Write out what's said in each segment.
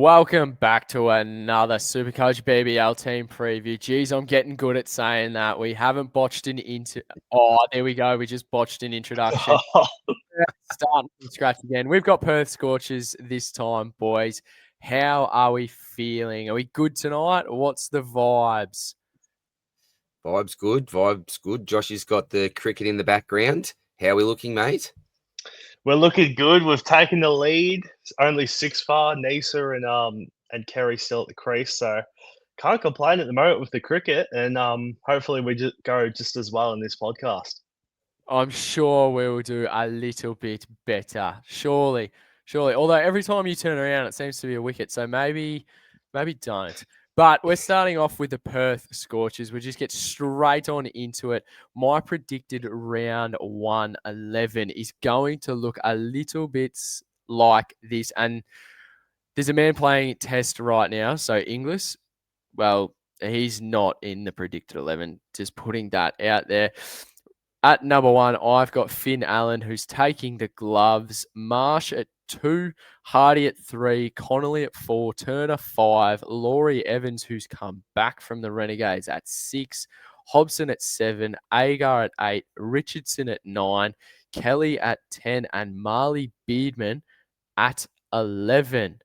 Welcome back to another SuperCoach BBL team preview. Geez, I'm getting good at saying that. We haven't botched an there we go. We just botched an introduction. Starting from scratch again. We've got Perth Scorchers this time, boys. How are we feeling? Are we good tonight? What's the vibes? Vibes good. Joshy's got the cricket in the background. How are we looking, mate? We're looking good. We've taken the lead. It's only six far. Nisa and Kerry still at the crease, so can't complain at the moment with the cricket. And hopefully we just go just as well in this podcast. I'm sure we will do a little bit better. Surely. Although every time you turn around, it seems to be a wicket. So maybe don't. But we're starting off with the Perth Scorchers. We just get straight on into it. My predicted round 111 is going to look a little bit like this. And there's a man playing test right now. So Inglis, well, he's not in the predicted 11. Just putting that out there. At number 1, I've got Finn Allen, who's taking the gloves. Marsh at 2, Hardy at 3, Connolly at 4, Turner 5, Laurie Evans, who's come back from the Renegades, at 6, Hobson at 7, Agar at 8, Richardson at 9, Kelly at 10, and Marley Beardman at 11.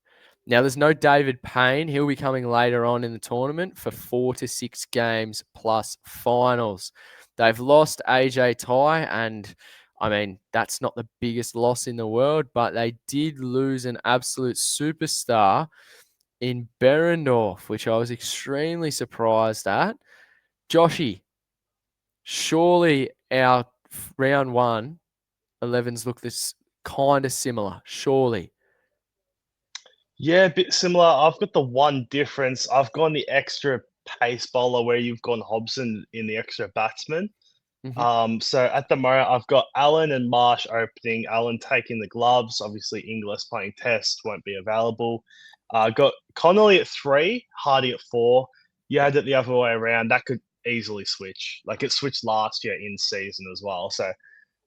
Now, there's no David Payne. He'll be coming later on in the tournament for 4 to 6 games plus finals. They've lost AJ Ty, and I mean, that's not the biggest loss in the world, but they did lose an absolute superstar in Berendorf, which I was extremely surprised at. Joshy, surely our round 1 11s look this kind of similar, surely. Yeah, a bit similar. I've got the one difference. I've gone the extra pace bowler where you've gone Hobson in the extra batsman. So at the moment, I've got Allen and Marsh opening. Allen taking the gloves. Obviously, Inglis playing test won't be available. Got Connolly at 3, Hardy at 4. You had it the other way around. That could easily switch. Like it switched last year in season as well. So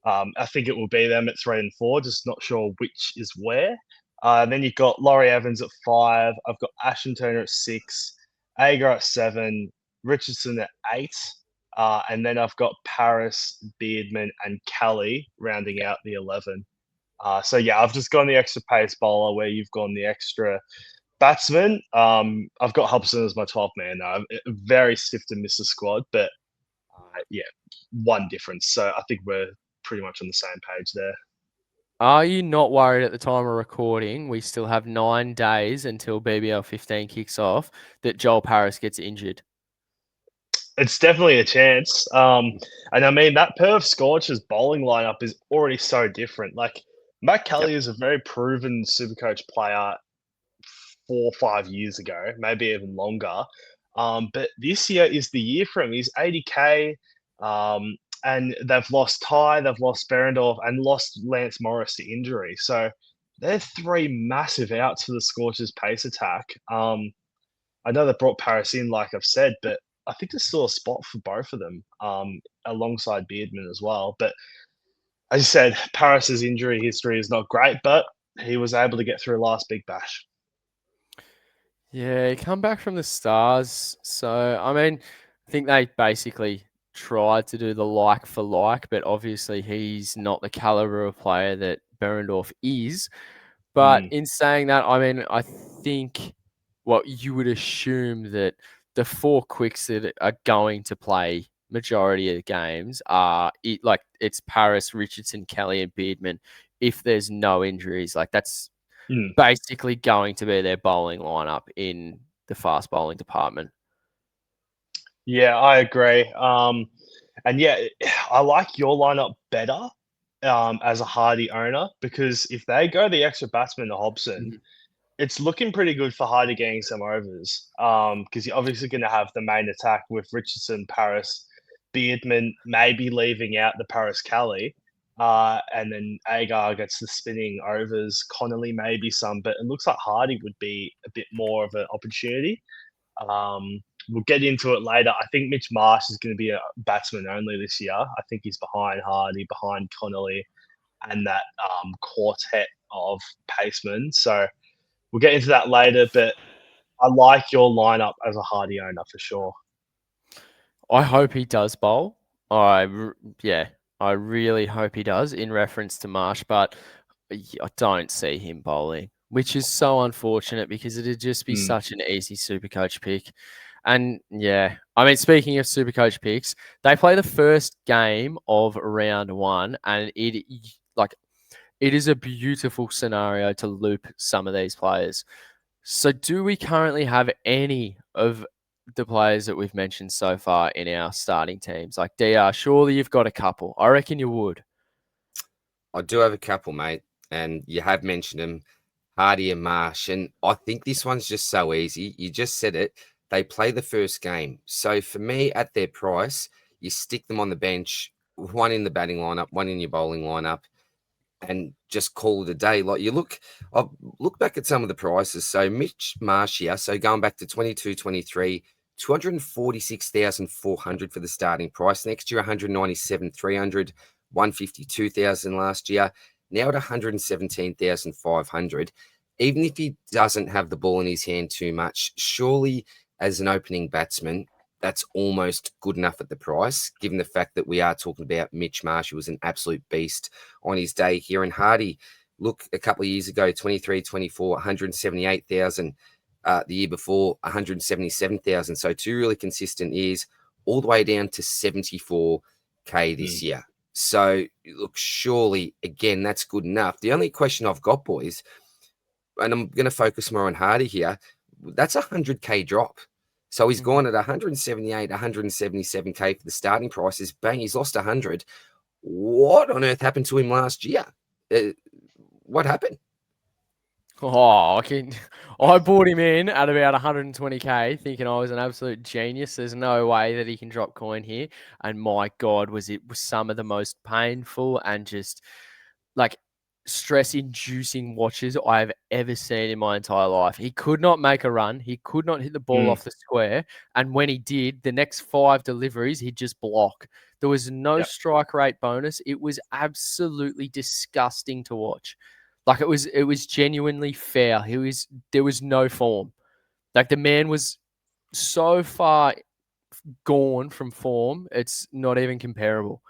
I think it will be them at 3 and 4. Just not sure which is where. Then you've got Laurie Evans at 5. I've got Ashton Turner at 6. Agar at 7. Richardson at 8. And then I've got Paris, Beardman, and Kelly rounding out the 11. So yeah, I've just gone the extra pace bowler where you've gone the extra batsman. I've got Hobson as my 12th man now. Very stiff to miss the squad, but yeah, one difference. So I think we're pretty much on the same page there. Are you not worried at the time of recording, we still have 9 days until BBL15 kicks off, that Joel Paris gets injured? It's definitely a chance. And I mean, that Perth Scorchers bowling lineup is already so different. Like, Matt Kelly is a very proven Supercoach player 4 or 5 years ago, maybe even longer. But this year is the year for him. He's 80K, and they've lost Ty, they've lost Berendorf, and lost Lance Morris to injury. So they're 3 massive outs for the Scorchers' pace attack. I know they brought Paris in, like I've said, but I think there's still a spot for both of them, alongside Beardman as well. But as you said, Paris's injury history is not great, but he was able to get through last Big Bash. Yeah, he come back from the Stars. So, I mean, I think they basically tried to do the like for like, but obviously he's not the caliber of player that Berendorf is. But in saying that, I mean, I think what you would assume that the 4 quicks that are going to play majority of the games are it's Paris, Richardson, Kelly, and Beardman. If there's no injuries, like that's basically going to be their bowling lineup in the fast bowling department. Yeah, I agree. And yeah, I like your lineup better as a Hardy owner, because if they go the extra batsman to Hobson, it's looking pretty good for Hardy getting some overs. Because you're obviously going to have the main attack with Richardson, Paris, Beardman, maybe leaving out the Paris Kelly. And then Agar gets the spinning overs, Connolly maybe some, but it looks like Hardy would be a bit more of an opportunity. We'll get into it later. I think Mitch Marsh is going to be a batsman only this year. I think he's behind Hardy, behind Connolly, and that quartet of pacemen. So we'll get into that later. But I like your lineup as a Hardy owner for sure. I hope he does bowl. I really hope he does in reference to Marsh, but I don't see him bowling, which is so unfortunate because it'd just be such an easy SuperCoach pick. And yeah, I mean, speaking of SuperCoach picks, they play the first game of round 1, and it is a beautiful scenario to loop some of these players. So, do we currently have any of the players that we've mentioned so far in our starting teams? Like DR, surely you've got a couple. I reckon you would. I do have a couple, mate, and you have mentioned them, Hardy and Marsh. And I think this one's just so easy. You just said it. They play the first game. So for me, at their price, you stick them on the bench, one in the batting lineup, one in your bowling lineup, and just call it a day. Like I'll look back at some of the prices. So Mitch Marsh here, so going back to 22-23, 246,400 for the starting price. Next year, 197,300, 152,000 last year. Now at 117,500. Even if he doesn't have the ball in his hand too much, surely as an opening batsman, that's almost good enough at the price, given the fact that we are talking about Mitch Marsh, who was an absolute beast on his day here. And Hardy, look, a couple of years ago, 23-24, 178,000. The year before, 177,000. So 2 really consistent years, all the way down to 74K this year. So look, surely, again, that's good enough. The only question I've got, boys, and I'm going to focus more on Hardy here, that's a 100K drop. So he's gone at 178, 177K for the starting prices. Bang, he's lost 100. What on earth happened to him last year? What happened? Oh, I bought him in at about 120K, thinking I was an absolute genius. There's no way that he can drop coin here. And my God, was some of the most painful and just like stress-inducing watches I've ever seen in my entire life. He could not make a run. He could not hit the ball off the square. And when he did, the next 5 deliveries, he'd just block. There was no strike rate bonus. It was absolutely disgusting to watch. Like it was genuinely fair. There was no form. Like the man was so far gone from form, it's not even comparable.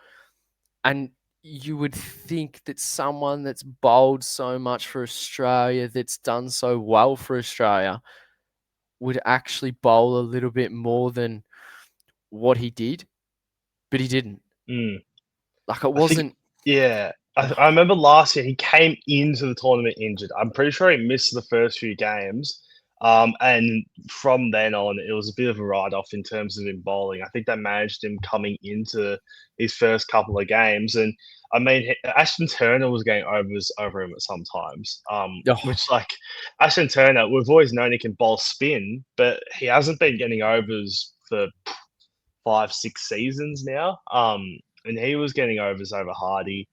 And you would think that someone that's bowled so much for Australia, that's done so well for Australia, would actually bowl a little bit more than what he did, but he didn't. Like it wasn't. I remember last year he came into the tournament injured. I'm pretty sure he missed the first few games. And from then on, it was a bit of a write-off in terms of him bowling. I think they managed him coming into his first couple of games. And I mean, Ashton Turner was getting overs over him at some times. Which, like, Ashton Turner, we've always known he can bowl spin, but he hasn't been getting overs for 5-6 seasons now. And he was getting overs over Hardy.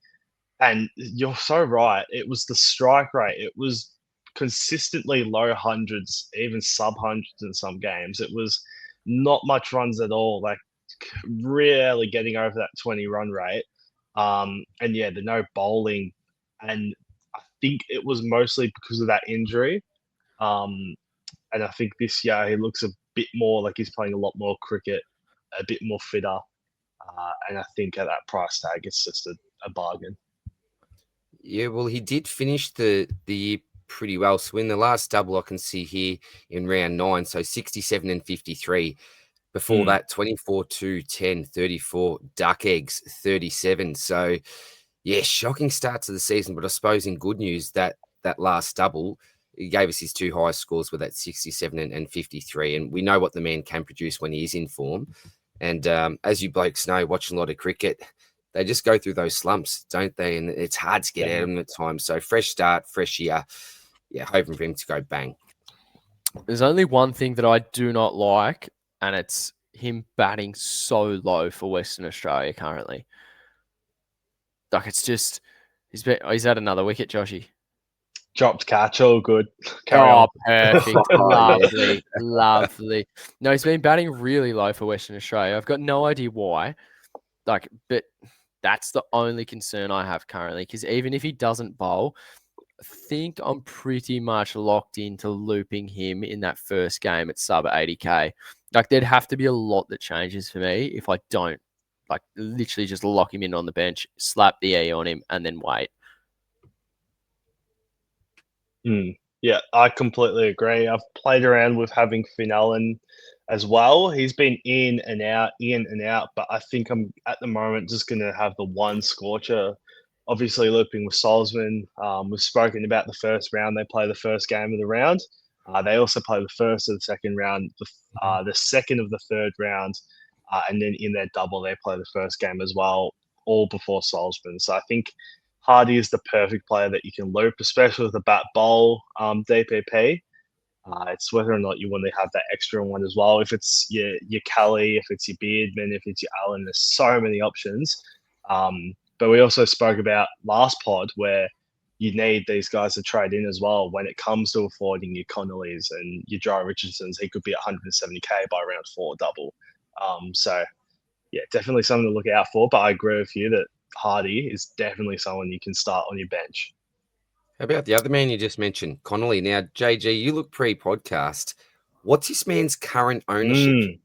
And you're so right. It was the strike rate. It was consistently low hundreds, even sub hundreds in some games. It was not much runs at all, like rarely getting over that 20 run rate. And yeah, the no bowling. And I think it was mostly because of that injury. And I think this year he looks a bit more like he's playing a lot more cricket, a bit more fitter. And I think at that price tag, it's just a bargain. Yeah, well, he did finish the year pretty well. So in the last double, I can see here in round 9, so 67 and 53. Before that, 24-2, 10, 34, duck eggs, 37. So, yeah, shocking start to the season. But I suppose in good news, that last double, he gave us his 2 highest scores with that 67 and 53. And we know what the man can produce when he is in form. And as you blokes know, watching a lot of cricket, they just go through those slumps, don't they? And it's hard to get out of them at times. So fresh start, fresh year. Yeah, hoping for him to go bang. There's only one thing that I do not like, and it's him batting so low for Western Australia currently. Like it's just he's had another wicket, Joshy. Dropped catch, all good. Carry on. Perfect. Lovely. Lovely. No, he's been batting really low for Western Australia. I've got no idea why. But that's the only concern I have currently, because even if he doesn't bowl, think I'm pretty much locked into looping him in that first game at sub 80k. Like there'd have to be a lot that changes for me if I don't like literally just lock him in on the bench, slap the E on him, and then wait. Yeah, I completely agree. I've played around with having Finn Allen as well. He's been in and out, but I think I'm at the moment just going to have the one Scorcher. Obviously, looping with Solzman. We've spoken about the first round. They play the first game of the round. They also play the first of the second round, the second of the third round, and then in their double, they play the first game as well, all before Solzman. So I think Hardy is the perfect player that you can loop, especially with the bat bowl DPP. It's whether or not you want to have that extra one as well. If it's your Kelly, if it's your Beardman, if it's your Allen, there's so many options. But we also spoke about last pod where you need these guys to trade in as well when it comes to avoiding your Connollys and your Joe Richardsons. He could be 170k by round 4 double. So yeah, definitely something to look out for. But I agree with you that Hardy is definitely someone you can start on your bench. How about the other man you just mentioned, Connolly? Now, JG, you look pre-podcast. What's this man's current ownership?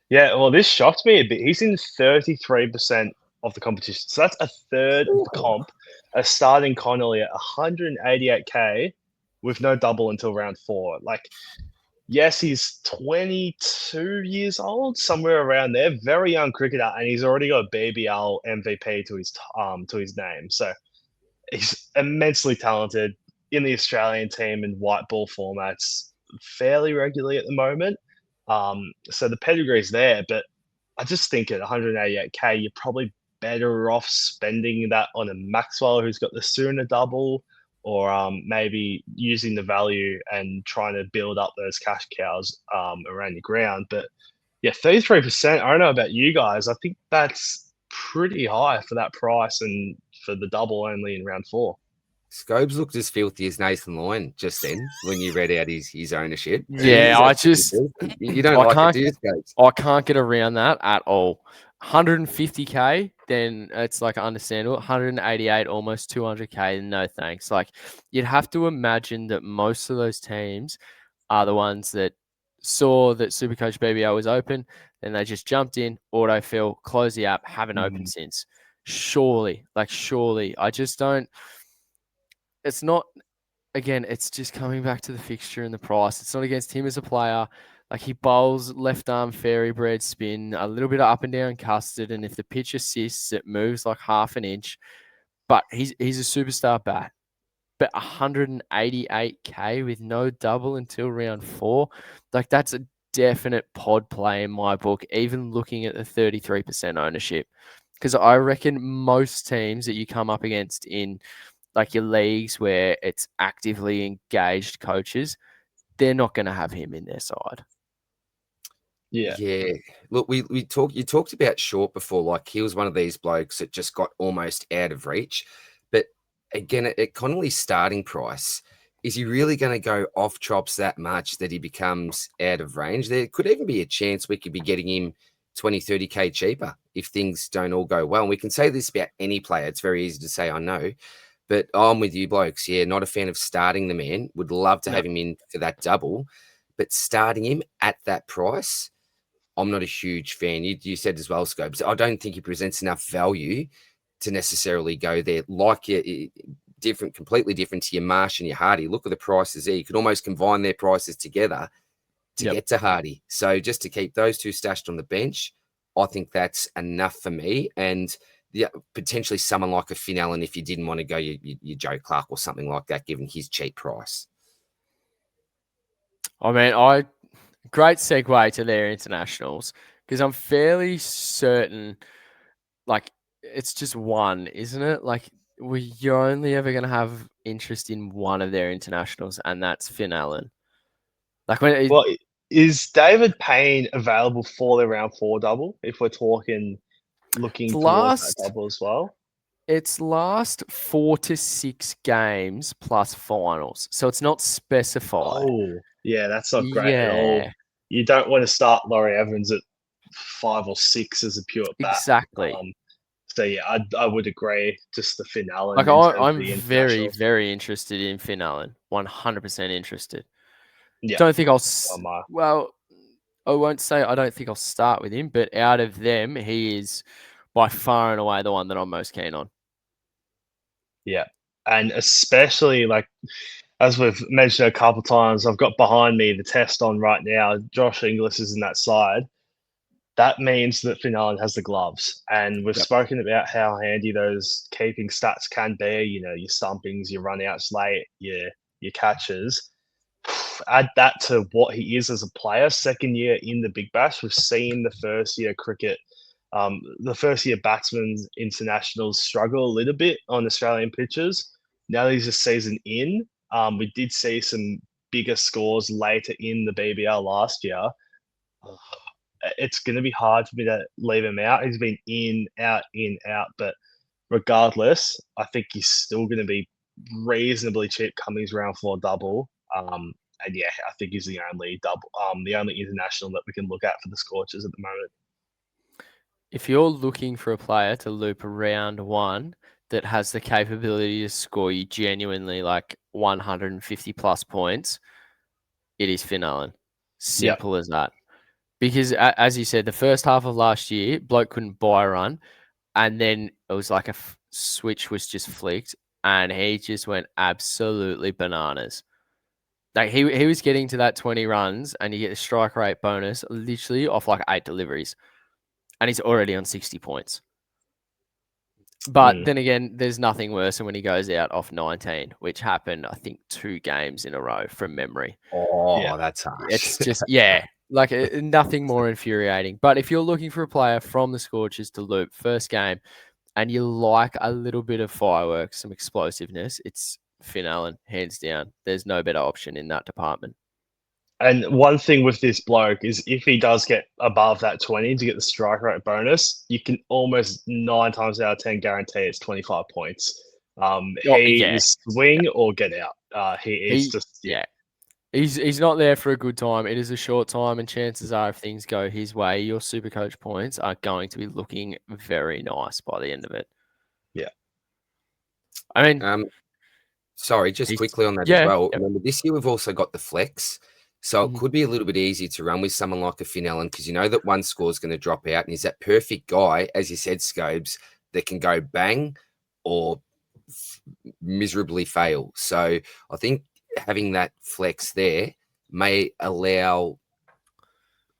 Yeah, well, this shocked me a bit. He's in 33% of the competition. So that's a third of the comp. A starting Connolly at 188k with no double until round 4. Like, yes, he's 22 years old, somewhere around there. Very young cricketer, and he's already got a BBL MVP to his name. So he's immensely talented in the Australian team in white ball formats fairly regularly at the moment. So the pedigree's there, but I just think at 188k, you're probably better off spending that on a Maxwell who's got the sooner double, or maybe using the value and trying to build up those cash cows around your ground. But yeah, 33%. I don't know about you guys. I think that's pretty high for that price and for the double only in round 4. Scobes looked as filthy as Nathan Lyon just then when you read out his ownership. Yeah, I just you don't like it, do you, Scobes? I can't get around that at all. 150k, then it's like understandable. 188, almost 200k, no thanks. Like you'd have to imagine that most of those teams are the ones that saw that SuperCoach BBL was open, then they just jumped in, autofill, close the app, haven't opened since. Surely, I just don't. It's not. Again, it's just coming back to the fixture and the price. It's not against him as a player. Like he bowls left arm fairy bread spin, a little bit of up and down custard, and if the pitch assists, it moves like half an inch. But he's a superstar bat. But 188k with no double until round 4, like that's a definite pod play in my book. Even looking at the 33% ownership, because I reckon most teams that you come up against in like your leagues where it's actively engaged coaches, they're not going to have him in their side. Yeah. Look, you talked about Short before, like he was one of these blokes that just got almost out of reach. But again, at Connolly's starting price, is he really going to go off chops that much that he becomes out of range? There could even be a chance we could be getting him 20, 30k cheaper if things don't all go well. And we can say this about any player. It's very easy to say, I know. But I'm with you blokes. Yeah, not a fan of starting the man. Would love to have him in for that double. But starting him at that price, I'm not a huge fan. You said as well, Scopes. I don't think he presents enough value to necessarily go there. Like completely different to your Marsh and your Hardy. Look at the prices there. You could almost combine their prices together to get to Hardy. So just to keep those two stashed on the bench, I think that's enough for me. And potentially someone like a Finn Allen if you didn't want to go your Joe Clark or something like that, given his cheap price. I mean, great segue to their internationals, because I'm fairly certain, like, it's just one, isn't it? Like, you're only ever going to have interest in one of their internationals, and that's Finn Allen. Like, is David Payne available for the round 4 double? If we're talking looking towards that double as well. It's last 4 to 6 games plus finals, so it's not specified. Oh, yeah, that's not great at all. You don't want to start Laurie Evans at 5 or 6 as a pure bat. Exactly. So yeah, I would agree. Just the Finn Allen Like in terms of I'm the very, internationals. very interested in Finn Allen. 100% interested. Yeah, Don't think I'll. Well, I won't say I don't think I'll start with him, but out of them, he is by far and away the one that I'm most keen on. yeah, and especially like as we've mentioned a couple of times, I've got behind me the test on right now. Josh Inglis is in that side. That means that Finn Allen has the gloves, and we've Yep. spoken about how handy those keeping stats can be. You know, your stumpings, your runouts late, your catches. Add that to what he is as a player. Second year in the Big Bash, we've seen the first year cricket, the first year batsmen internationals struggle a little bit on Australian pitches. Now that he's a season in, we did see some bigger scores later in the BBL last year. It's going to be hard for me to leave him out. He's been in, out. But regardless, I think he's still going to be reasonably cheap Cummings round 4 double. And yeah, I think he's the only double, the only international that we can look at for the Scorchers at the moment. If you're looking for a player to loop around one that has the capability to score you genuinely like 150 plus points, it is Finn Allen. Simple as that. Because as you said, the first half of last year, bloke couldn't buy a run, and then it was like a switch was just flicked, and he just went absolutely bananas. Like he was getting to that 20 runs, and you get the strike rate bonus literally off like 8 deliveries, and he's already on 60 points. But then again, there's nothing worse than when he goes out off 19, which happened, I think, 2 games in a row from memory. Oh, that's harsh. It's just, like nothing more infuriating. But if you're looking for a player from the Scorchers to loop first game and you like a little bit of fireworks, some explosiveness, it's Finn Allen, hands down. There's no better option in that department. And one thing with this bloke is if he does get above that 20 to get the strike rate bonus, you can almost 9 times out of 10 guarantee it's 25 points. He is swing or get out. He's not there for a good time. It is a short time, and chances are, if things go his way, your SuperCoach points are going to be looking very nice by the end of it. Yeah. I mean, sorry, just quickly on that as well. Yep. Remember, this year we've also got the flex. So it could be a little bit easier to run with someone like a Finn Allen because you know that one score is going to drop out, and he's that perfect guy, as you said, Scobes, that can go bang or miserably fail. So I think having that flex there may allow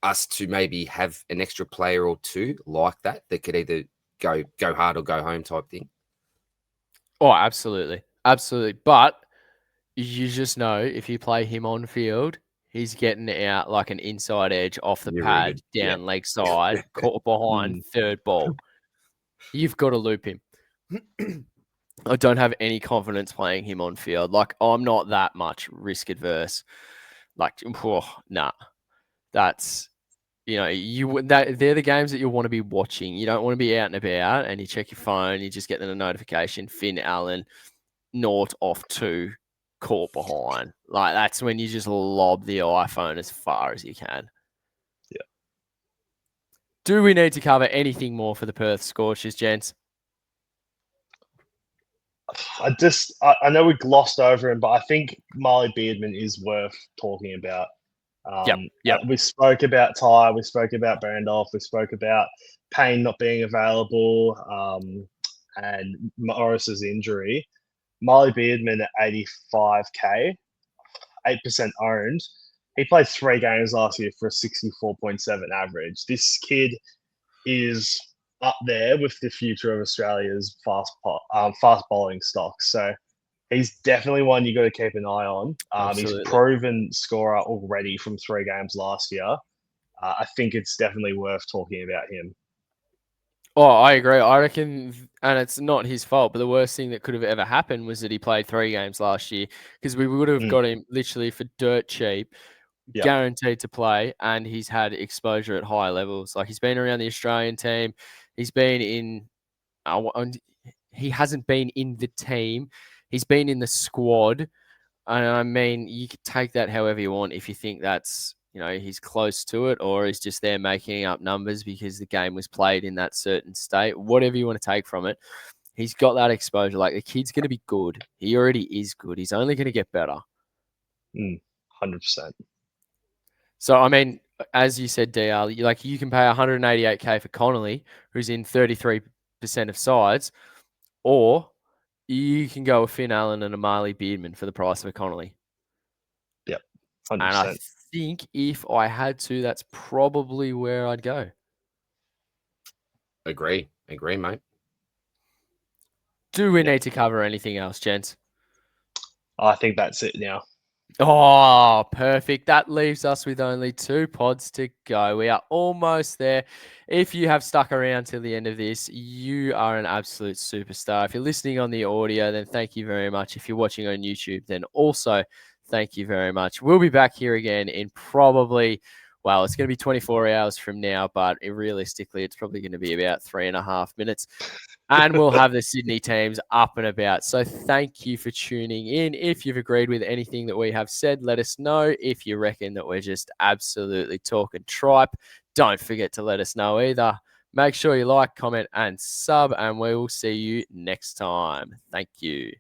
us to maybe have an extra player or two like that could either go hard or go home type thing. Oh, absolutely. Absolutely. But you just know if you play him on field, he's getting out like an inside edge off the pad, down leg side, caught behind, third ball. You've got to loop him. I don't have any confidence playing him on field. Like, I'm not that much risk adverse. Like, nah. That's, they're the games that you want to be watching. You don't want to be out and about and you check your phone, you just get the notification, Finn Allen, 0 off 2, caught behind. Like, that's when you just lob the iPhone as far as you can. Yeah. Do we need to cover anything more for the Perth Scorchers, gents? I know we glossed over him, but I think Marley Beardman is worth talking about. We spoke about Ty, we spoke about Brandolph, we spoke about Payne not being available, and Morris's injury. Marley Beardman at 85k, 8% owned. He played 3 games last year for a 64.7 average. This kid is up there with the future of Australia's fast bowling stock. So he's definitely one you got to keep an eye on. He's proven scorer already from 3 games last year. I think it's definitely worth talking about him. Oh, I agree. I reckon, and it's not his fault, but the worst thing that could have ever happened was that he played 3 games last year because we would have got him literally for dirt cheap, guaranteed to play, and he's had exposure at high levels. Like, he's been around the Australian team. He's been in he hasn't been in the team. He's been in the squad. And I mean, you could take that however you want if you think that's he's close to it, or he's just there making up numbers because the game was played in that certain state. Whatever you want to take from it, he's got that exposure. Like, the kid's going to be good. He already is good. He's only going to get better. 100%. So, I mean, as you said, DR, like, you can pay 188K for Connolly, who's in 33% of sides, or you can go with Finn Allen and a Marley Beardman for the price of a Connolly. Yep, 100%. And I think if I had to, that's probably where I'd go. Agree, mate. Do we need to cover anything else, gents? I think that's it now. Oh, perfect. That leaves us with only 2 pods to go. We are almost there. If you have stuck around till the end of this, you are an absolute superstar. If you're listening on the audio, then thank you very much. If you're watching on YouTube, then also thank you very much. We'll be back here again in probably, well, it's going to be 24 hours from now, but realistically, it's probably going to be about 3.5 minutes. And we'll have the Sydney teams up and about. So thank you for tuning in. If you've agreed with anything that we have said, let us know. If you reckon that we're just absolutely talking tripe, don't forget to let us know either. Make sure you like, comment, and sub, and we will see you next time. Thank you.